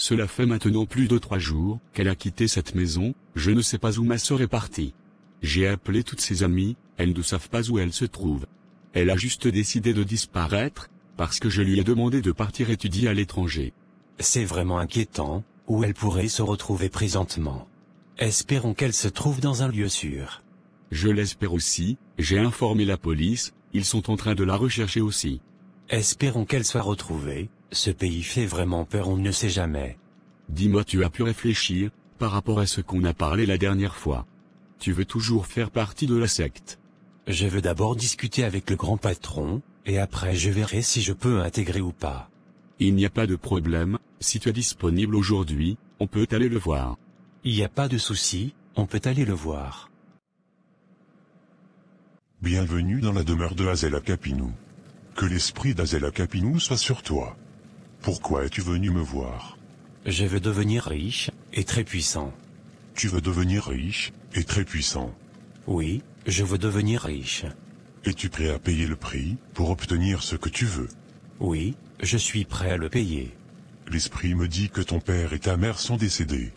Cela fait maintenant plus de 3 jours qu'elle a quitté cette maison, je ne sais pas où ma sœur est partie. J'ai appelé toutes ses amies, elles ne savent pas où elle se trouve. Elle a juste décidé de disparaître, parce que je lui ai demandé de partir étudier à l'étranger. C'est vraiment inquiétant, où elle pourrait se retrouver présentement. Espérons qu'elle se trouve dans un lieu sûr. Je l'espère aussi, j'ai informé la police, ils sont en train de la rechercher aussi. Espérons qu'elle soit retrouvée, ce pays fait vraiment peur, on ne sait jamais. Dis-moi, tu as pu réfléchir, par rapport à ce qu'on a parlé la dernière fois. Tu veux toujours faire partie de la secte? Je veux d'abord discuter avec le grand patron, et après je verrai si je peux intégrer ou pas. Il n'y a pas de problème, si tu es disponible aujourd'hui, on peut aller le voir. Il n'y a pas de souci, on peut aller le voir. Bienvenue dans la demeure de Azela Capinou. Que l'esprit d'Azela Capinou soit sur toi. Pourquoi es-tu venu me voir? Je veux devenir riche, et très puissant. Tu veux devenir riche, et très puissant. Oui, je veux devenir riche. Es-tu prêt à payer le prix, pour obtenir ce que tu veux? Oui, je suis prêt à le payer. L'esprit me dit que ton père et ta mère sont décédés.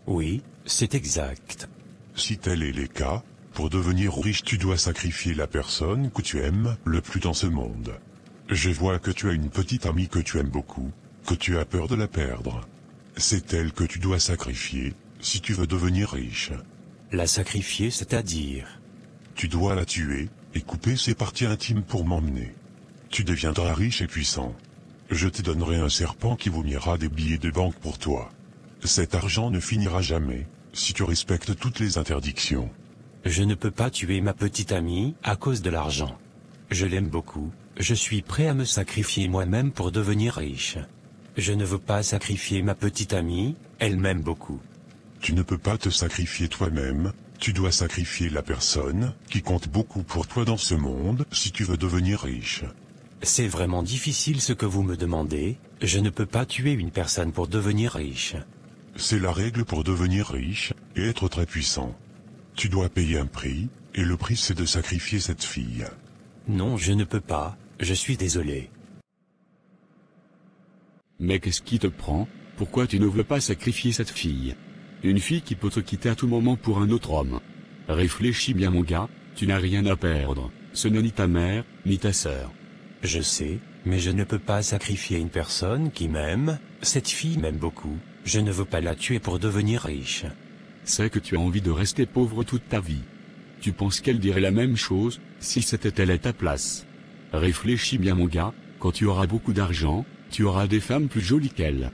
Oui, c'est exact. Si tel est le cas, pour devenir riche tu dois sacrifier la personne que tu aimes le plus dans ce monde. Je vois que tu as une petite amie que tu aimes beaucoup, que tu as peur de la perdre. C'est elle que tu dois sacrifier, si tu veux devenir riche. La sacrifier, c'est-à-dire? Tu dois la tuer, et couper ses parties intimes pour m'emmener. Tu deviendras riche et puissant. Je te donnerai un serpent qui vomira des billets de banque pour toi. Cet argent ne finira jamais, si tu respectes toutes les interdictions. Je ne peux pas tuer ma petite amie à cause de l'argent. Je l'aime beaucoup, je suis prêt à me sacrifier moi-même pour devenir riche. Je ne veux pas sacrifier ma petite amie, elle m'aime beaucoup. Tu ne peux pas te sacrifier toi-même, tu dois sacrifier la personne qui compte beaucoup pour toi dans ce monde si tu veux devenir riche. C'est vraiment difficile ce que vous me demandez, je ne peux pas tuer une personne pour devenir riche. C'est la règle pour devenir riche et être très puissant. Tu dois payer un prix, et le prix c'est de sacrifier cette fille. Non, je ne peux pas, je suis désolé. Mais qu'est-ce qui te prend? Pourquoi tu ne veux pas sacrifier cette fille? Une fille qui peut te quitter à tout moment pour un autre homme. Réfléchis bien mon gars, tu n'as rien à perdre, ce n'est ni ta mère, ni ta sœur. Je sais, mais je ne peux pas sacrifier une personne qui m'aime, cette fille m'aime beaucoup, je ne veux pas la tuer pour devenir riche. C'est que tu as envie de rester pauvre toute ta vie. Tu penses qu'elle dirait la même chose, si c'était elle à ta place. Réfléchis bien mon gars, quand tu auras beaucoup d'argent, tu auras des femmes plus jolies qu'elle.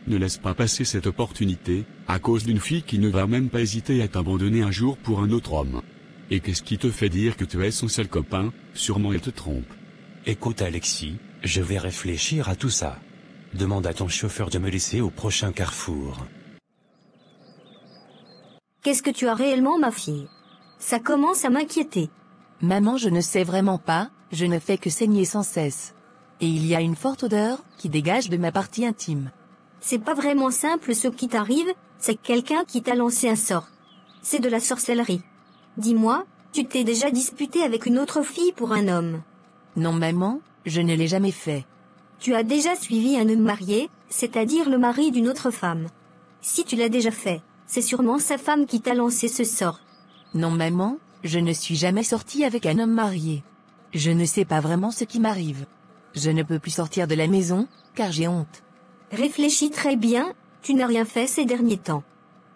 Ne laisse pas passer cette opportunité, à cause d'une fille qui ne va même pas hésiter à t'abandonner un jour pour un autre homme. Et qu'est-ce qui te fait dire que tu es son seul copain? Sûrement elle te trompe. Écoute Alexis, je vais réfléchir à tout ça. Demande à ton chauffeur de me laisser au prochain carrefour. Qu'est-ce que tu as réellement, ma fille? Ça commence à m'inquiéter. Maman, je ne sais vraiment pas, je ne fais que saigner sans cesse. Et il y a une forte odeur qui dégage de ma partie intime. C'est pas vraiment simple ce qui t'arrive, c'est quelqu'un qui t'a lancé un sort. C'est de la sorcellerie. Dis-moi, tu t'es déjà disputé avec une autre fille pour un homme? Non maman, je ne l'ai jamais fait. Tu as déjà suivi un homme marié, c'est-à-dire le mari d'une autre femme. Si tu l'as déjà fait, c'est sûrement sa femme qui t'a lancé ce sort. Non maman, je ne suis jamais sortie avec un homme marié. Je ne sais pas vraiment ce qui m'arrive. Je ne peux plus sortir de la maison, car j'ai honte. Réfléchis très bien, tu n'as rien fait ces derniers temps.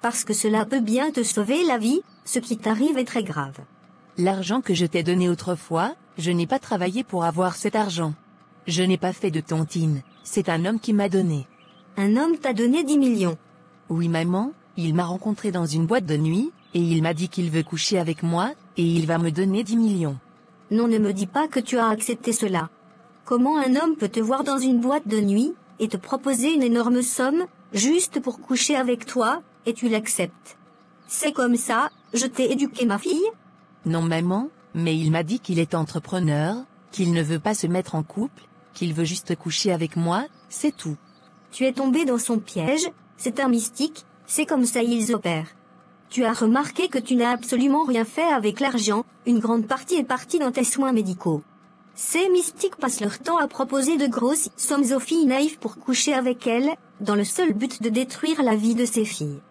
Parce que cela peut bien te sauver la vie, ce qui t'arrive est très grave. L'argent que je t'ai donné autrefois, je n'ai pas travaillé pour avoir cet argent. Je n'ai pas fait de tontine, c'est un homme qui m'a donné. Un homme t'a donné 10 millions. Oui maman, il m'a rencontré dans une boîte de nuit, et il m'a dit qu'il veut coucher avec moi, et il va me donner 10 millions. Non, ne me dis pas que tu as accepté cela. Comment un homme peut te voir dans une boîte de nuit, et te proposer une énorme somme, juste pour coucher avec toi, et tu l'acceptes? C'est comme ça, je t'ai éduqué ma fille? Non maman, mais il m'a dit qu'il est entrepreneur, qu'il ne veut pas se mettre en couple, qu'il veut juste coucher avec moi, c'est tout. Tu es tombé dans son piège, c'est un mystique, c'est comme ça ils opèrent. Tu as remarqué que tu n'as absolument rien fait avec l'argent, une grande partie est partie dans tes soins médicaux. Ces mystiques passent leur temps à proposer de grosses sommes aux filles naïves pour coucher avec elles, dans le seul but de détruire la vie de ses filles.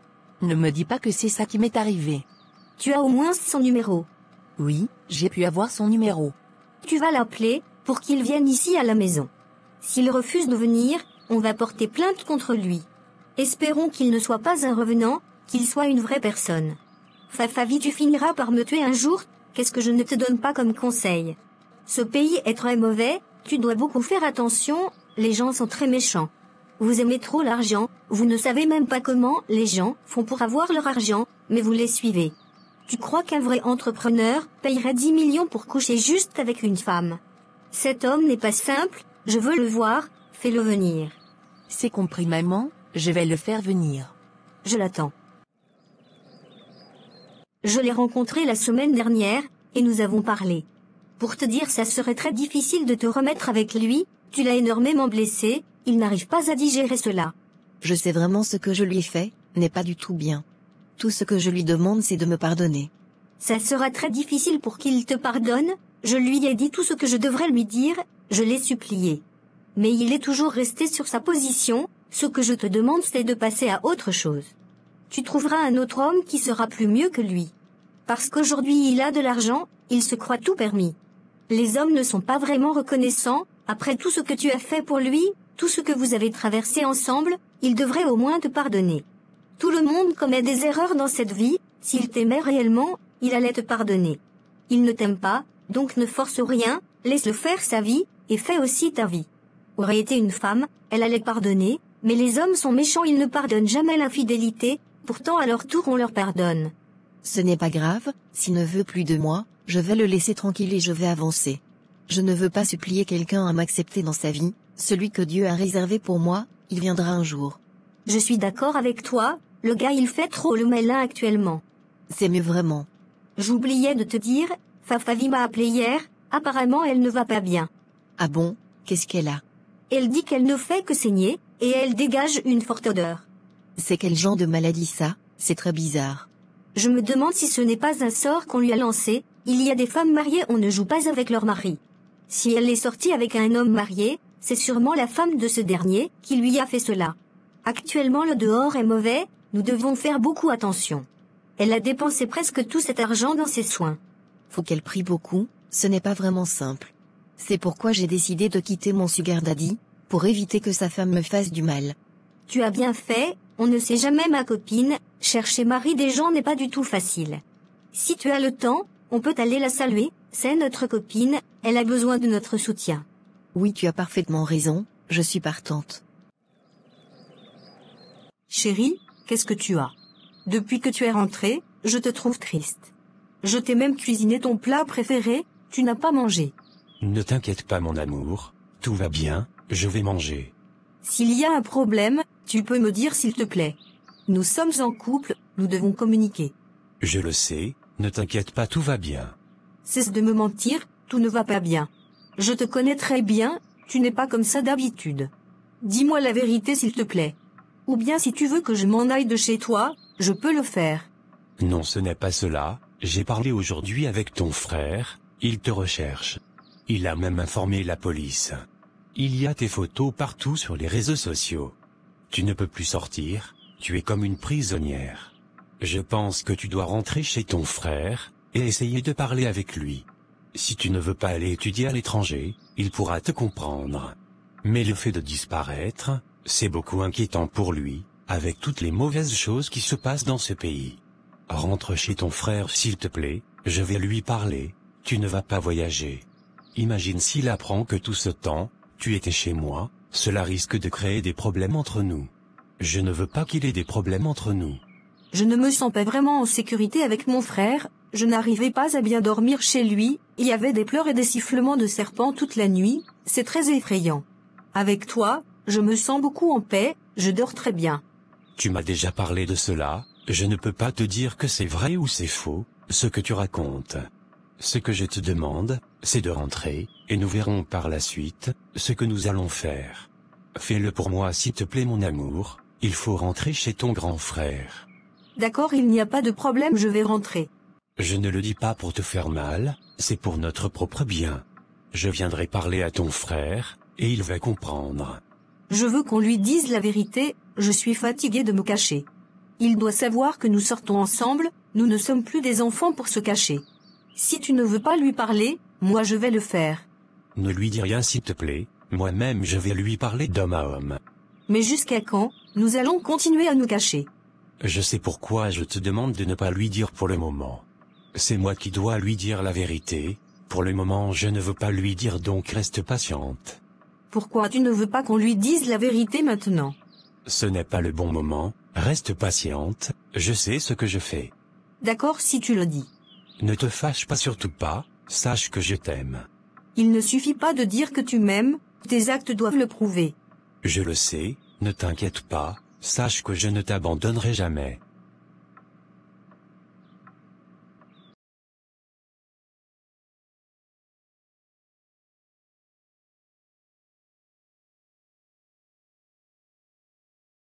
Ne me dis pas que c'est ça qui m'est arrivé. Tu as au moins son numéro. Oui, j'ai pu avoir son numéro. Tu vas l'appeler, pour qu'il vienne ici à la maison. S'il refuse de venir, on va porter plainte contre lui. Espérons qu'il ne soit pas un revenant, qu'il soit une vraie personne. Fafavi, tu finiras par me tuer un jour, qu'est-ce que je ne te donne pas comme conseil? Ce pays est très mauvais, tu dois beaucoup faire attention, les gens sont très méchants. Vous aimez trop l'argent, vous ne savez même pas comment les gens font pour avoir leur argent, mais vous les suivez. Tu crois qu'un vrai entrepreneur payerait 10 millions pour coucher juste avec une femme? Cet homme n'est pas simple, je veux le voir, fais-le venir. C'est compris maman, je vais le faire venir. Je l'attends. Je l'ai rencontré la semaine dernière, et nous avons parlé. Pour te dire, ça serait très difficile de te remettre avec lui, tu l'as énormément blessé, il n'arrive pas à digérer cela. Je sais vraiment ce que je lui ai fait, n'est pas du tout bien. Tout ce que je lui demande c'est de me pardonner. Ça sera très difficile pour qu'il te pardonne, je lui ai dit tout ce que je devrais lui dire, je l'ai supplié. Mais il est toujours resté sur sa position, ce que je te demande c'est de passer à autre chose. Tu trouveras un autre homme qui sera plus mieux que lui. Parce qu'aujourd'hui il a de l'argent, il se croit tout permis. Les hommes ne sont pas vraiment reconnaissants, après tout ce que tu as fait pour lui, tout ce que vous avez traversé ensemble, il devrait au moins te pardonner. Tout le monde commet des erreurs dans cette vie, s'il t'aimait réellement, il allait te pardonner. Il ne t'aime pas, donc ne force rien, laisse-le faire sa vie, et fais aussi ta vie. Aurait été une femme, elle allait pardonner, mais les hommes sont méchants, ils ne pardonnent jamais l'infidélité, pourtant à leur tour on leur pardonne. Ce n'est pas grave, s'il ne veut plus de moi, je vais le laisser tranquille et je vais avancer. Je ne veux pas supplier quelqu'un à m'accepter dans sa vie, celui que Dieu a réservé pour moi, il viendra un jour. Je suis d'accord avec toi, le gars il fait trop le malin actuellement. C'est mieux vraiment. J'oubliais de te dire, Fafavi m'a appelé hier, apparemment elle ne va pas bien. Ah bon, qu'est-ce qu'elle a? Elle dit qu'elle ne fait que saigner, et elle dégage une forte odeur. C'est quel genre de maladie ça? C'est très bizarre. Je me demande si ce n'est pas un sort qu'on lui a lancé, il y a des femmes mariées, on ne joue pas avec leur mari. Si elle est sortie avec un homme marié, c'est sûrement la femme de ce dernier qui lui a fait cela. Actuellement le dehors est mauvais, nous devons faire beaucoup attention. Elle a dépensé presque tout cet argent dans ses soins. Faut qu'elle prie beaucoup, ce n'est pas vraiment simple. C'est pourquoi j'ai décidé de quitter mon sugar daddy, pour éviter que sa femme me fasse du mal. Tu as bien fait, on ne sait jamais ma copine, chercher mari des gens n'est pas du tout facile. Si tu as le temps, on peut aller la saluer, c'est notre copine, elle a besoin de notre soutien. Oui, tu as parfaitement raison, je suis partante. Chérie, qu'est-ce que tu as? Depuis que tu es rentrée, je te trouve triste. Je t'ai même cuisiné ton plat préféré, tu n'as pas mangé. Ne t'inquiète pas mon amour, tout va bien, je vais manger. S'il y a un problème, tu peux me dire s'il te plaît. Nous sommes en couple, nous devons communiquer. Je le sais, ne t'inquiète pas, tout va bien. Cesse de me mentir, tout ne va pas bien. Je te connais très bien, tu n'es pas comme ça d'habitude. Dis-moi la vérité s'il te plaît. Ou bien si tu veux que je m'en aille de chez toi, je peux le faire. Non, ce n'est pas cela, j'ai parlé aujourd'hui avec ton frère, il te recherche. Il a même informé la police. Il y a tes photos partout sur les réseaux sociaux. Tu ne peux plus sortir, tu es comme une prisonnière. Je pense que tu dois rentrer chez ton frère, et essayer de parler avec lui. Si tu ne veux pas aller étudier à l'étranger, il pourra te comprendre. Mais le fait de disparaître, c'est beaucoup inquiétant pour lui, avec toutes les mauvaises choses qui se passent dans ce pays. Rentre chez ton frère s'il te plaît, je vais lui parler, tu ne vas pas voyager. Imagine s'il apprend que tout ce temps, tu étais chez moi, cela risque de créer des problèmes entre nous. Je ne veux pas qu'il ait des problèmes entre nous. Je ne me sens pas vraiment en sécurité avec mon frère, je n'arrivais pas à bien dormir chez lui, il y avait des pleurs et des sifflements de serpents toute la nuit, c'est très effrayant. Avec toi, je me sens beaucoup en paix, je dors très bien. Tu m'as déjà parlé de cela, je ne peux pas te dire que c'est vrai ou c'est faux, ce que tu racontes. Ce que je te demande, c'est de rentrer, et nous verrons par la suite, ce que nous allons faire. Fais-le pour moi s'il te plaît mon amour, il faut rentrer chez ton grand frère. D'accord, il n'y a pas de problème, je vais rentrer. Je ne le dis pas pour te faire mal, c'est pour notre propre bien. Je viendrai parler à ton frère, et il va comprendre. Je veux qu'on lui dise la vérité, je suis fatiguée de me cacher. Il doit savoir que nous sortons ensemble, nous ne sommes plus des enfants pour se cacher. Si tu ne veux pas lui parler, moi je vais le faire. Ne lui dis rien s'il te plaît, moi-même je vais lui parler d'homme à homme. Mais jusqu'à quand, nous allons continuer à nous cacher? Je sais pourquoi je te demande de ne pas lui dire pour le moment. C'est moi qui dois lui dire la vérité, pour le moment je ne veux pas lui dire donc reste patiente. Pourquoi tu ne veux pas qu'on lui dise la vérité maintenant? Ce n'est pas le bon moment, reste patiente, je sais ce que je fais. D'accord si tu le dis. Ne te fâche pas surtout pas, sache que je t'aime. Il ne suffit pas de dire que tu m'aimes, tes actes doivent le prouver. Je le sais, ne t'inquiète pas, sache que je ne t'abandonnerai jamais.